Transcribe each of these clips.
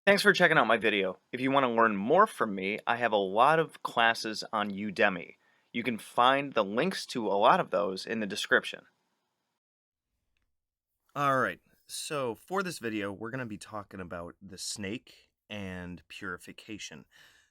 Thanks for checking out my video. If you want to learn more from me, I have a lot of classes on Udemy. You can find the links to a lot of those in the description. Alright, so for this video, we're going to be talking about the snake and purification.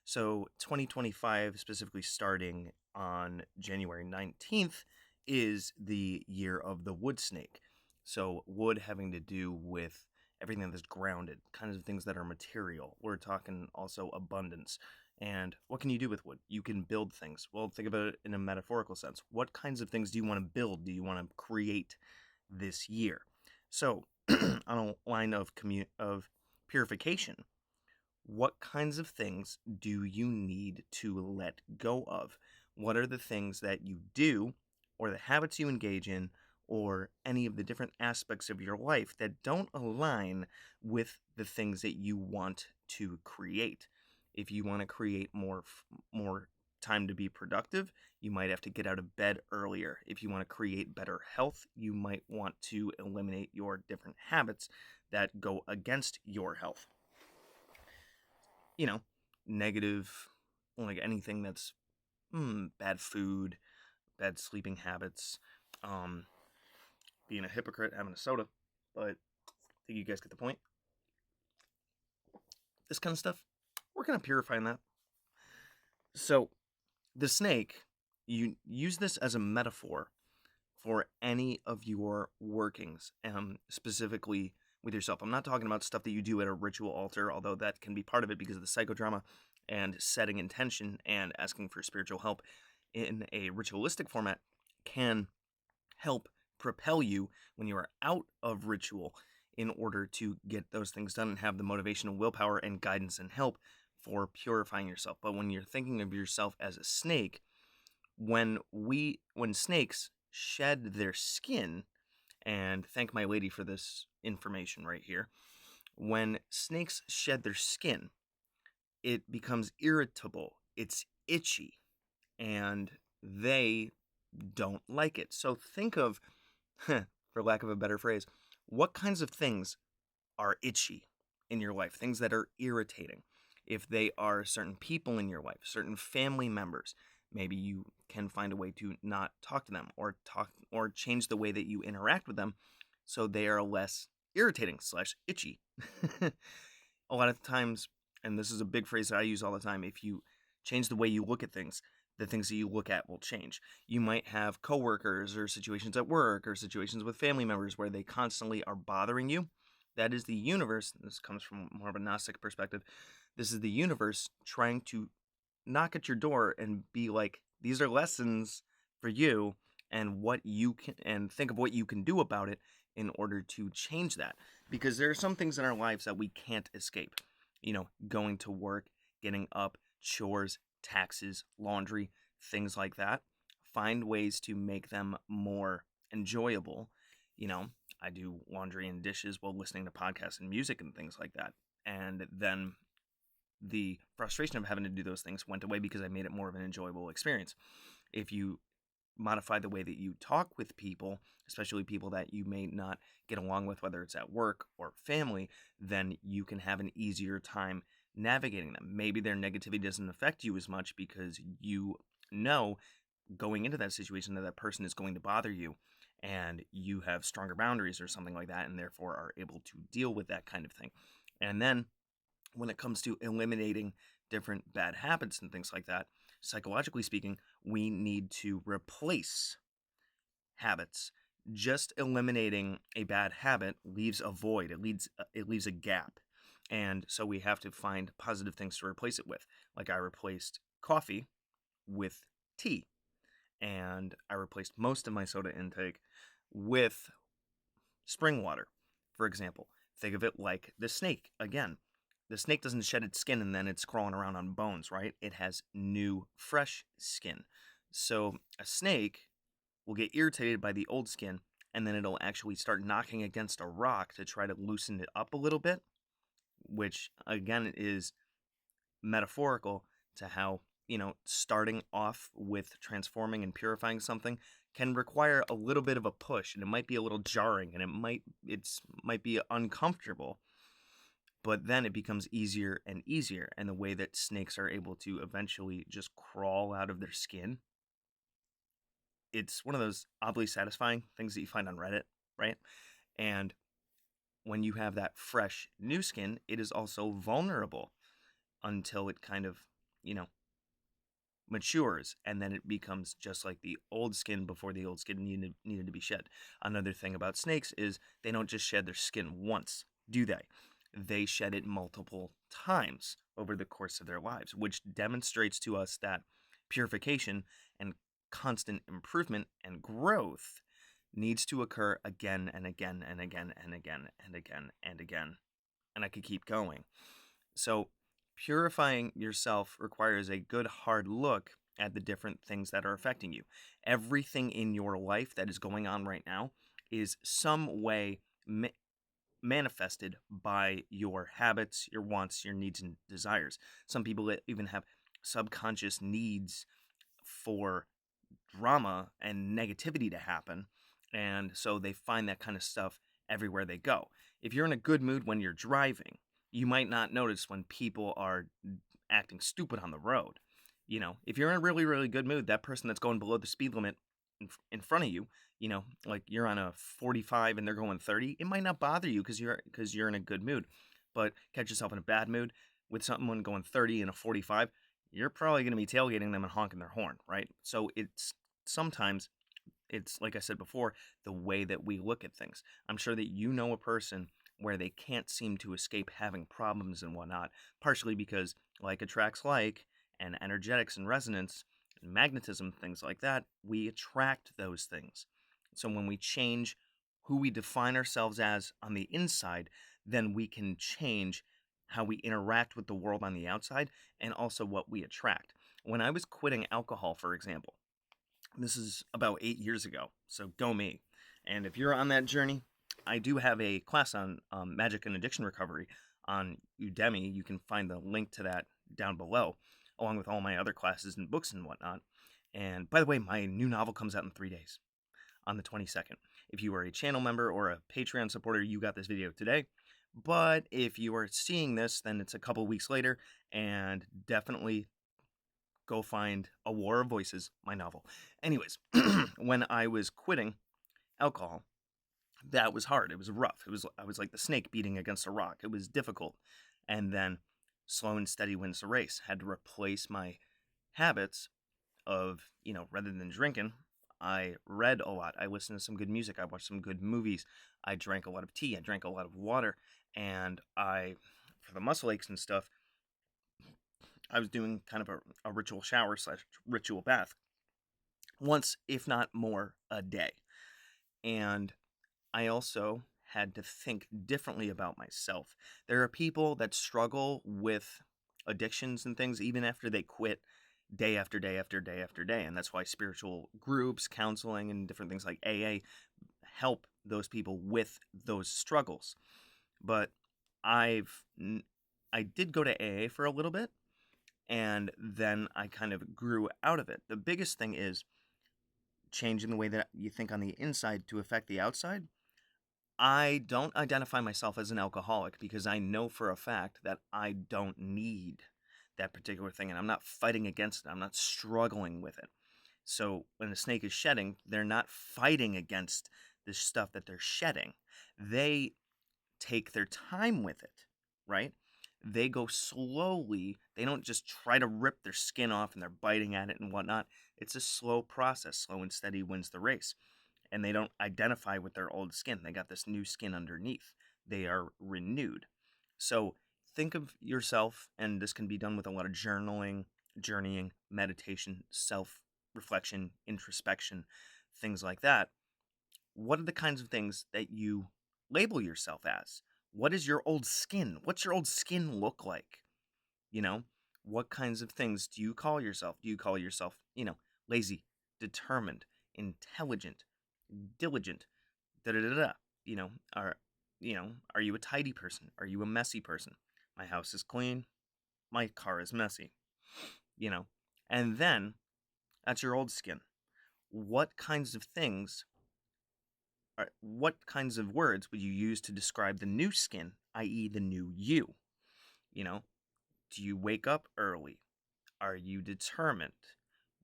So 2025, specifically starting on January 19th, is the year of the wood snake. So wood having to do with everything that is grounded, kinds of things that are material. We're talking also abundance. And what can you do with wood? You can build things. Well, think about it in a metaphorical sense. What kinds of things do you want to build? Do you want to create this year? So, on a line of purification, what kinds of things do you need to let go of? What are the things that you do, or the habits you engage in, or any of the different aspects of your life that don't align with the things that you want to create? If you want to create more time to be productive, you might have to get out of bed earlier. If you want to create better health, you might want to eliminate your different habits that go against your health. You know, negative, like anything that's bad food, bad sleeping habits, um, being a hypocrite, having a soda. But I think you guys get the point. This kind of stuff, we're going to purify that. So, the snake, you use this as a metaphor for any of your workings, specifically with yourself. I'm not talking about stuff that you do at a ritual altar, although that can be part of it because of the psychodrama and setting intention and asking for spiritual help in a ritualistic format can help propel you when you are out of ritual in order to get those things done and have the motivation and willpower and guidance and help for purifying yourself. But when you're thinking of yourself as a snake, when snakes shed their skin, and thank my lady for this information right here, when snakes shed their skin, it becomes irritable, it's itchy, and they don't like it. So think of, for lack of a better phrase, what kinds of things are itchy in your life, things that are irritating. If they are certain people in your life, certain family members, maybe you can find a way to not talk to them or change the way that you interact with them so they are less irritating slash itchy. A lot of times, and this is a big phrase that I use all the time, if you change the way you look at things, the things that you look at will change. You might have coworkers or situations at work or situations with family members where they constantly are bothering you. That is the universe. This comes from more of a Gnostic perspective. This is the universe trying to knock at your door and be like, these are lessons for you and what you can, and think of what you can do about it in order to change that. Because there are some things in our lives that we can't escape. Going to work, getting up, chores, taxes, laundry, things like that. Find ways to make them more enjoyable. I do laundry and dishes while listening to podcasts and music and things like that. And then the frustration of having to do those things went away because I made it more of an enjoyable experience. If you modify the way that you talk with people, especially people that you may not get along with, whether it's at work or family, then you can have an easier time navigating them. Maybe their negativity doesn't affect you as much because you know going into that situation that person is going to bother you and you have stronger boundaries or something like that and therefore are able to deal with that kind of thing. And then when it comes to eliminating different bad habits and things like that, psychologically speaking, we need to replace habits. Just eliminating a bad habit leaves a void. It leaves a gap. And so we have to find positive things to replace it with. Like I replaced coffee with tea. And I replaced most of my soda intake with spring water, for example. Think of it like the snake again. The snake doesn't shed its skin and then it's crawling around on bones, right? It has new, fresh skin. So a snake will get irritated by the old skin and then it'll actually start knocking against a rock to try to loosen it up a little bit, which again is metaphorical to how, starting off with transforming and purifying something can require a little bit of a push and it might be a little jarring and it might be uncomfortable. But then it becomes easier and easier. And the way that snakes are able to eventually just crawl out of their skin, it's one of those oddly satisfying things that you find on Reddit, right? And when you have that fresh new skin, it is also vulnerable until it kind of, you know, matures, and then it becomes just like the old skin before the old skin needed to be shed. Another thing about snakes is they don't just shed their skin once, do they? They shed it multiple times over the course of their lives, which demonstrates to us that purification and constant improvement and growth needs to occur again and again and again and again and again and again. And I could keep going. So, purifying yourself requires a good hard look at the different things that are affecting you. Everything in your life that is going on right now is some way manifested by your habits, your wants, your needs, and desires. Some people even have subconscious needs for drama and negativity to happen. And so they find that kind of stuff everywhere they go. If you're in a good mood when you're driving, you might not notice when people are acting stupid on the road. You know, if you're in a really, really good mood, that person that's going below the speed limit in front of you, you know, like you're on a 45 and they're going 30, it might not bother you because you're in a good mood. But catch yourself in a bad mood with someone going 30 and a 45, you're probably going to be tailgating them and honking their horn, right? So sometimes it's like I said before, the way that we look at things. I'm sure that you know a person where they can't seem to escape having problems and whatnot, partially because like attracts like, and energetics and resonance and magnetism, things like that, we attract those things. So when we change who we define ourselves as on the inside, then we can change how we interact with the world on the outside and also what we attract. When I was quitting alcohol, for example, this is about 8 years ago, so go me. And if you're on that journey, I do have a class on magic and addiction recovery on Udemy. You can find the link to that down below, along with all my other classes and books and whatnot. And by the way, my new novel comes out in 3 days on the 22nd. If you are a channel member or a Patreon supporter, you got this video today. But if you are seeing this, then it's a couple weeks later, and definitely go find A War of Voices, my novel. Anyways, when I was quitting alcohol, that was hard. It was rough. I was like the snake beating against a rock. It was difficult. And then slow and steady wins the race. Had to replace my habits of, you know, rather than drinking, I read a lot. I listened to some good music. I watched some good movies. I drank a lot of tea. I drank a lot of water. And for the muscle aches and stuff, I was doing kind of a ritual shower / ritual bath once, if not more, a day. And I also had to think differently about myself. There are people that struggle with addictions and things even after they quit day after day after day after day. And that's why spiritual groups, counseling, and different things like AA help those people with those struggles. But I did go to AA for a little bit, and then I kind of grew out of it. The biggest thing is changing the way that you think on the inside to affect the outside. I don't identify myself as an alcoholic because I know for a fact that I don't need that particular thing, and I'm not fighting against it. I'm not struggling with it. So when a snake is shedding, they're not fighting against the stuff that they're shedding. They take their time with it, right? They go slowly. They don't just try to rip their skin off and they're biting at it and whatnot. It's a slow process. Slow and steady wins the race. And they don't identify with their old skin. They got this new skin underneath. They are renewed. So think of yourself, and this can be done with a lot of journaling, journeying, meditation, self-reflection, introspection, things like that. What are the kinds of things that you label yourself as? What is your old skin? What's your old skin look like? You know, what kinds of things do you call yourself? Do you call yourself, you know, lazy, determined, intelligent, diligent, da da da da? You know, are you a tidy person? Are you a messy person? My house is clean. My car is messy. You know, and then that's your old skin. What kinds of things what kinds of words would you use to describe the new skin i.e., the new you. You know, do you wake up early? Are you determined?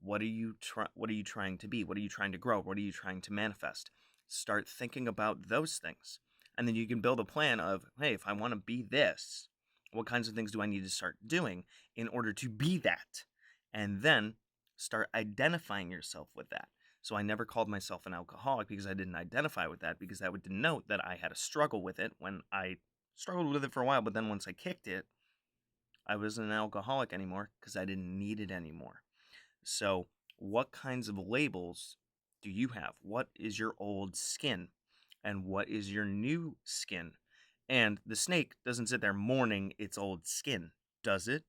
What are you trying to be? What are you trying to grow? What are you trying to manifest? Start thinking about those things. And then you can build a plan of, hey, if I want to be this, what kinds of things do I need to start doing in order to be that? And then start identifying yourself with that. So I never called myself an alcoholic because I didn't identify with that, because that would denote that I had a struggle with it when I struggled with it for a while, but then once I kicked it, I wasn't an alcoholic anymore because I didn't need it anymore. So, what kinds of labels do you have? What is your old skin? And what is your new skin? And the snake doesn't sit there mourning its old skin, does it?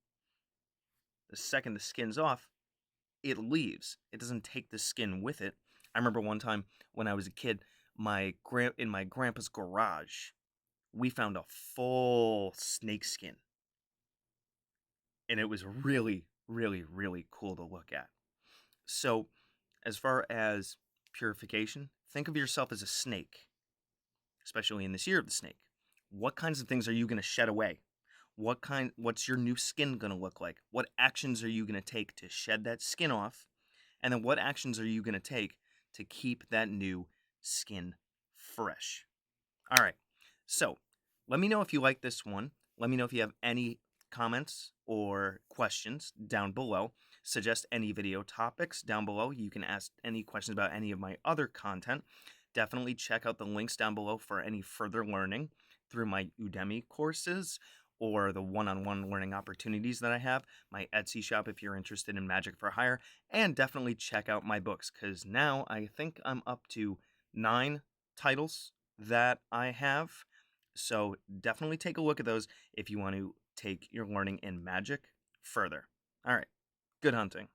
The second the skin's off, it leaves. It doesn't take the skin with it. I remember one time when I was a kid, in my grandpa's garage, we found a full snake skin, and it was really, really, really cool to look at. So, as far as purification, think of yourself as a snake, especially in this year of the snake. What kinds of things are you going to shed away? What's your new skin going to look like? What actions are you going to take to shed that skin off? And then what actions are you going to take to keep that new skin fresh? All right. So, let me know if you like this one. Let me know if you have any comments or questions down below. Suggest any video topics down below. You can ask any questions about any of my other content. Definitely check out the links down below for any further learning through my Udemy courses or the one-on-one learning opportunities that I have, my Etsy shop if you're interested in Magick for Hire, and definitely check out my books, because now I think I'm up to 9 titles that I have. So definitely take a look at those if you want to take your learning in Magick further. All right, good hunting.